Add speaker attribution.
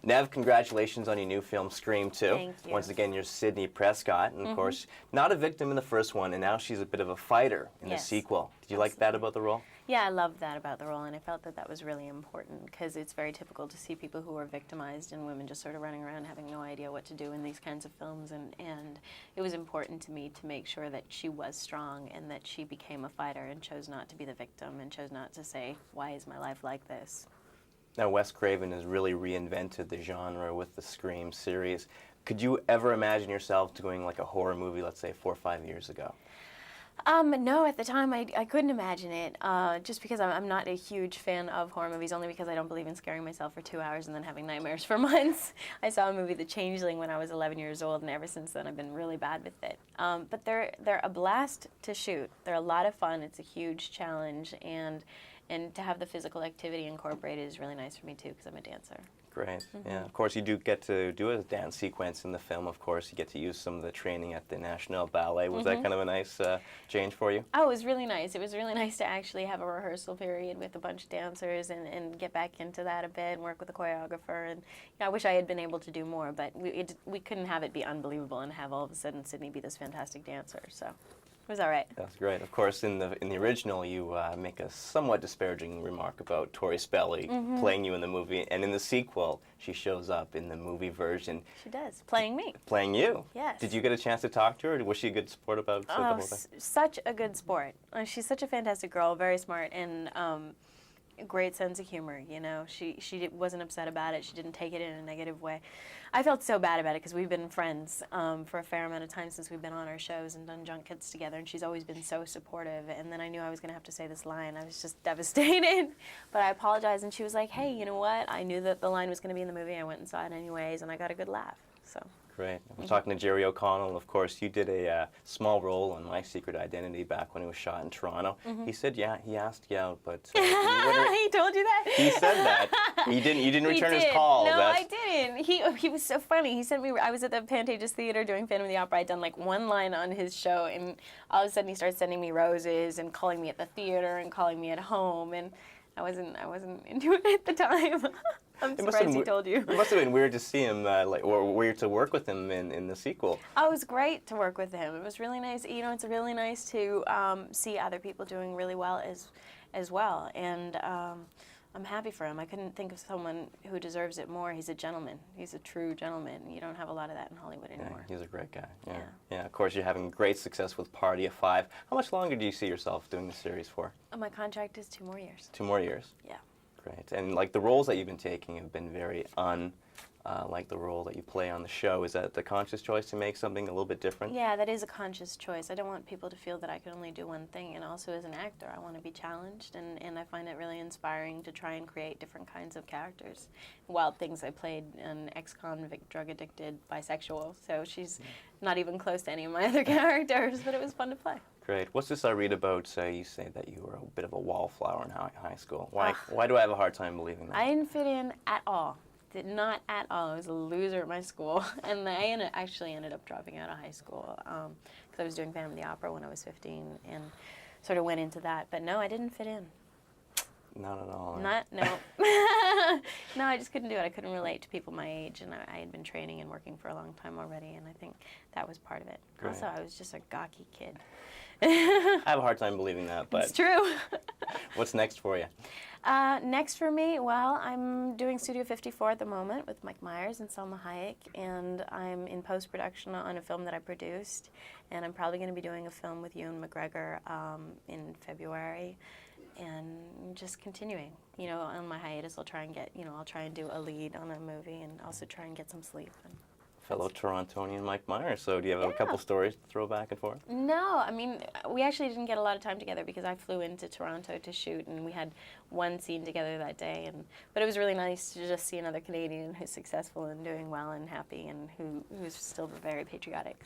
Speaker 1: Nev, congratulations on your new film, Scream 2.
Speaker 2: Thank you.
Speaker 1: Once again, you're Sidney Prescott, and of course, not a victim in the first one, and now she's a bit of a fighter in the sequel. Did you like that about the role?
Speaker 2: Yeah, I loved that about the role, and I felt that that was really important because it's very typical to see people who are victimized and women just sort of running around having no idea what to do in these kinds of films, and it was important to me to make sure that she was strong and that she became a fighter and chose not to be the victim and chose not to say, why is my life like this?
Speaker 1: Now, Wes Craven has really reinvented the genre with the Scream series. Could you ever imagine yourself doing like a horror movie, let's say 4 or 5 years ago?
Speaker 2: No, at the time I couldn't imagine it, just because I'm not a huge fan of horror movies, only because I don't believe in scaring myself for 2 hours and then having nightmares for months. I saw a movie, The Changeling, when I was 11 years old, and ever since then I've been really bad with it. But they're a blast to shoot. They're a lot of fun. It's a huge challenge, and to have the physical activity incorporated is really nice for me too, because I'm a dancer.
Speaker 1: Great. Yeah, of course you do get to do a dance sequence in the film. Of course, you get to use some of the training at the National Ballet. Was that kind of a nice change for you?
Speaker 2: Oh, it was really nice. It was really nice to actually have a rehearsal period with a bunch of dancers and get back into that a bit and work with a choreographer. And I wish I had been able to do more, but we couldn't have it be unbelievable and have all of a sudden Sidney be this fantastic dancer. So it was all right.
Speaker 1: That's great. Of course, in the original, you make a somewhat disparaging remark about Tori Spelling playing you in the movie, and in the sequel, she shows up in the movie version.
Speaker 2: She does, playing me.
Speaker 1: Playing you.
Speaker 2: Yes.
Speaker 1: Did you get a chance to talk to her? Was she a good sport about the whole thing?
Speaker 2: Such a good sport. She's such a fantastic girl, very smart, and a great sense of humor. You know, she wasn't upset about it. She didn't take it in a negative way. I felt so bad about it because we've been friends for a fair amount of time since we've been on our shows and done junkets together, and she's always been so supportive. And then I knew I was going to have to say this line. I was just devastated, but I apologized, and she was like, "Hey, you know what? I knew that the line was going to be in the movie. I went and saw it anyways, and I got a good laugh." So.
Speaker 1: Great. I was talking to Jerry O'Connell. Of course, you did a small role on My Secret Identity back when it was shot in Toronto. He said, yeah, he asked you out, but
Speaker 2: he told you that?
Speaker 1: He said that. You didn't return his call.
Speaker 2: No, I didn't. He was so funny. He sent me. I was at the Pantages Theater doing Phantom of the Opera. I'd done like one line on his show, and all of a sudden he started sending me roses and calling me at the theater and calling me at home, and I wasn't into it at the time. I'm surprised he told you.
Speaker 1: It must have been weird to see him, or weird to work with him in the sequel.
Speaker 2: Oh, it was great to work with him. It was really nice. You know, it's really nice to see other people doing really well as well. And I'm happy for him. I couldn't think of someone who deserves it more. He's a gentleman. He's a true gentleman. You don't have a lot of that in Hollywood anymore.
Speaker 1: Yeah, he's a great guy. Yeah. Of course, you're having great success with Party of Five. How much longer do you see yourself doing the series for?
Speaker 2: My contract is 2 more years.
Speaker 1: 2 more years?
Speaker 2: Yeah.
Speaker 1: Great. And like the roles that you've been taking have been very like the role that you play on the show. Is that the conscious choice to make something a little bit different?
Speaker 2: Yeah, that is a conscious choice. I don't want people to feel that I can only do one thing, and also as an actor I want to be challenged, and I find it really inspiring to try and create different kinds of characters. Wild Things, I played an ex-convict, drug-addicted bisexual, so she's not even close to any of my other characters, but it was fun to play.
Speaker 1: Great. What's this I read about? You say that you were a bit of a wallflower in high school. Why do I have a hard time believing that?
Speaker 2: I didn't fit in at all. Did not at all. I was a loser at my school, and I actually ended up dropping out of high school because I was doing Phantom of the Opera when I was 15 and sort of went into that. But no, I didn't fit in.
Speaker 1: Not at all.
Speaker 2: No. No, I just couldn't do it. I couldn't relate to people my age, and I had been training and working for a long time already, and I think that was part of it.
Speaker 1: Great.
Speaker 2: Also, I was just a gawky kid.
Speaker 1: I have a hard time believing that, but
Speaker 2: it's true.
Speaker 1: What's next for you?
Speaker 2: Next for me, well, I'm doing Studio 54 at the moment with Mike Myers and Selma Hayek, and I'm in post-production on a film that I produced, and I'm probably going to be doing a film with Ewan McGregor in February, and just continuing. You know, on my hiatus, I'll try and do a lead on a movie and also try and get some sleep.
Speaker 1: Fellow Torontonian Mike Myers. So do you have a couple stories to throw back and forth?
Speaker 2: No, I mean, we actually didn't get a lot of time together because I flew into Toronto to shoot, and we had one scene together that day. But it was really nice to just see another Canadian who's successful and doing well and happy and who's still very patriotic.